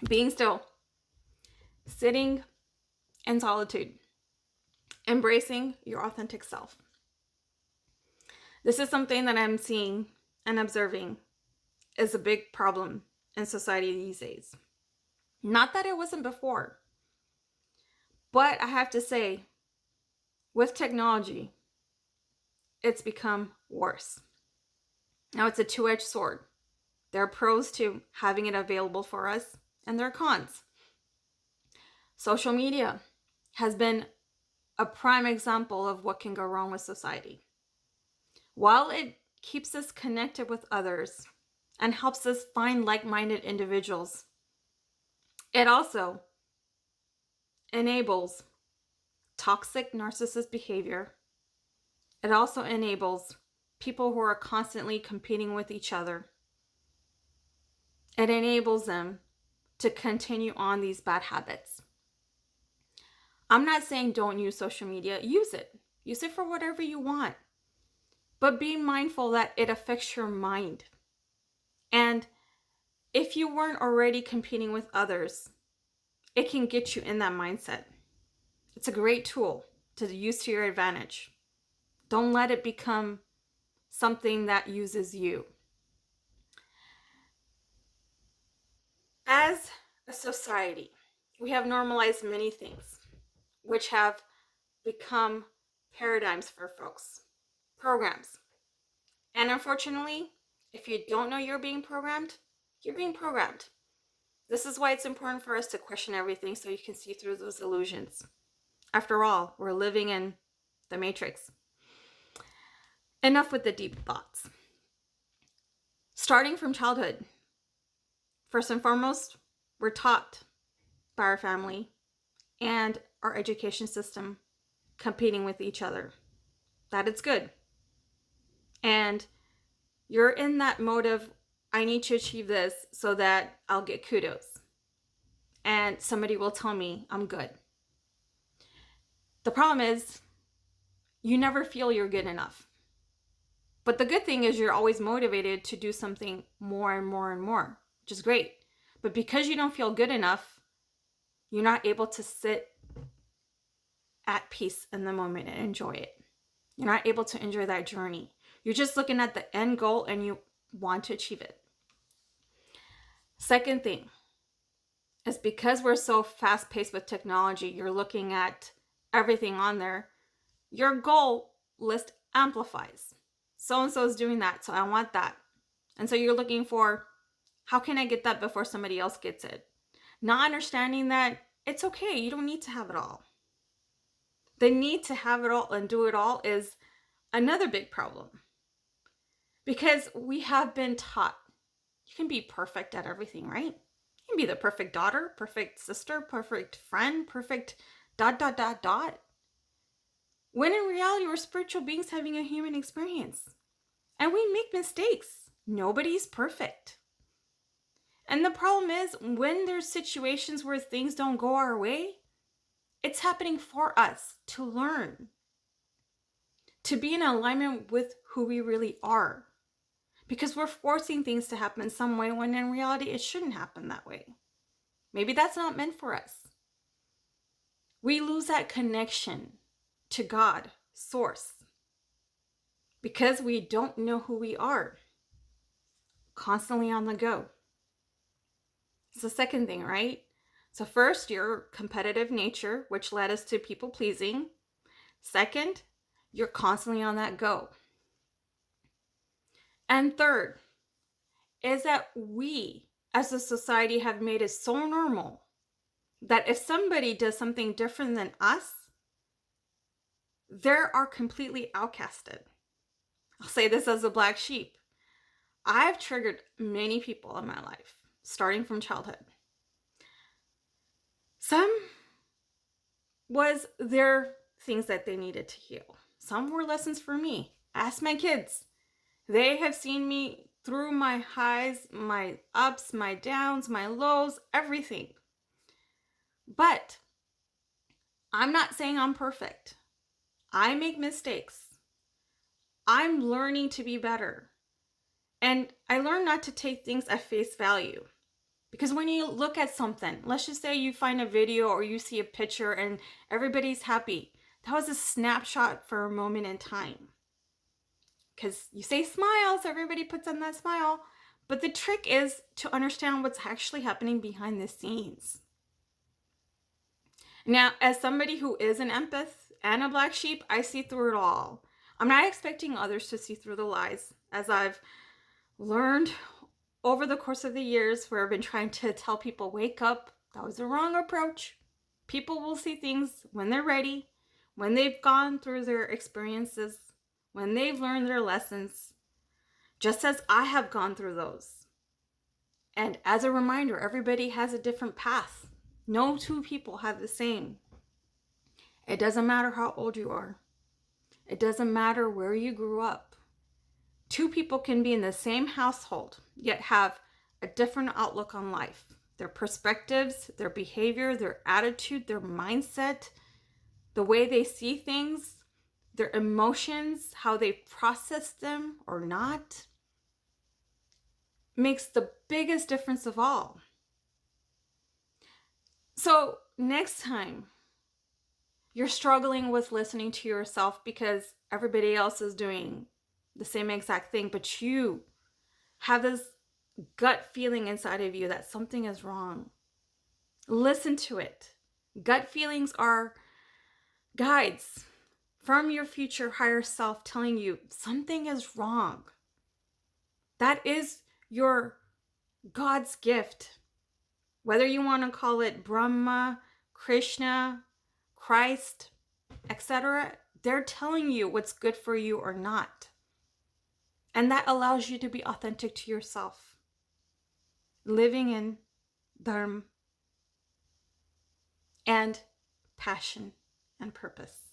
Being still, sitting in solitude, embracing your authentic self. This is something that I'm seeing and observing is a big problem in society these days. Not that it wasn't before, but I have to say, with technology, it's become worse. Now it's a two-edged sword. There are pros to having it available for us, and there are cons. Social media has been a prime example of what can go wrong with society. While it keeps us connected with others and helps us find like-minded individuals, it also enables toxic narcissist behavior. It also enables people who are constantly competing with each other. It enables them to continue on these bad habits. I'm not saying don't use social media. Use it. Use it for whatever you want. But be mindful that it affects your mind. And if you weren't already competing with others, it can get you in that mindset. It's a great tool to use to your advantage. Don't let it become something that uses you. As a society, we have normalized many things, which have become paradigms for folks, programs. And unfortunately, if you don't know you're being programmed, you're being programmed. This is why it's important for us to question everything so you can see through those illusions. After all, we're living in the Matrix. Enough with the deep thoughts. Starting from childhood, first and foremost, we're taught by our family and our education system competing with each other that it's good. And you're in that mode of, I need to achieve this so that I'll get kudos. And somebody will tell me I'm good. The problem is, you never feel you're good enough. But the good thing is you're always motivated to do something more and more and more, which is great. But because you don't feel good enough, you're not able to sit at peace in the moment and enjoy it. You're not able to enjoy that journey. You're just looking at the end goal and you want to achieve it. Second thing is because we're so fast-paced with technology, you're looking at everything on there, your goal list amplifies. So-and-so is doing that, so I want that. And so you're looking for, how can I get that before somebody else gets it? Not understanding that it's okay, you don't need to have it all. The need to have it all and do it all is another big problem. Because we have been taught you can be perfect at everything, right? You can be the perfect daughter, perfect sister, perfect friend, perfect ... When in reality, we're spiritual beings having a human experience. And we make mistakes. Nobody's perfect. And the problem is, when there's situations where things don't go our way, it's happening for us to learn, to be in alignment with who we really are. Because we're forcing things to happen some way when in reality it shouldn't happen that way. Maybe that's not meant for us. We lose that connection to God, source, because we don't know who we are. Constantly on the go. It's the second thing, right? So first, your competitive nature, which led us to people pleasing. Second, you're constantly on that go. And third is that we as a society have made it so normal that if somebody does something different than us, they are completely outcasted. I'll say this as a black sheep. I've triggered many people in my life, starting from childhood. Some was their things that they needed to heal. Some were lessons for me. Ask my kids. They have seen me through my highs, my ups, my downs, my lows, everything. But I'm not saying I'm perfect. I make mistakes. I'm learning to be better. And I learn not to take things at face value. Because when you look at something, let's just say you find a video or you see a picture and everybody's happy. That was a snapshot for a moment in time. Because you say smile, so everybody puts on that smile. But the trick is to understand what's actually happening behind the scenes. Now, as somebody who is an empath and a black sheep, I see through it all. I'm not expecting others to see through the lies, as I've learned over the course of the years where I've been trying to tell people, wake up. That was the wrong approach. People will see things when they're ready, when they've gone through their experiences, when they've learned their lessons, just as I have gone through those. And as a reminder, everybody has a different path. No two people have the same. It doesn't matter how old you are. It doesn't matter where you grew up. Two people can be in the same household, yet have a different outlook on life. Their perspectives, their behavior, their attitude, their mindset, the way they see things, their emotions, how they process them or not, makes the biggest difference of all. So next time you're struggling with listening to yourself because everybody else is doing the same exact thing, but you have this gut feeling inside of you that something is wrong, listen to it. Gut feelings are guides from your future higher self telling you something is wrong. That is your God's gift. Whether you want to call it Brahma, Krishna, Christ, etc., they're telling you what's good for you or not. And that allows you to be authentic to yourself, living in Dharma and passion and purpose.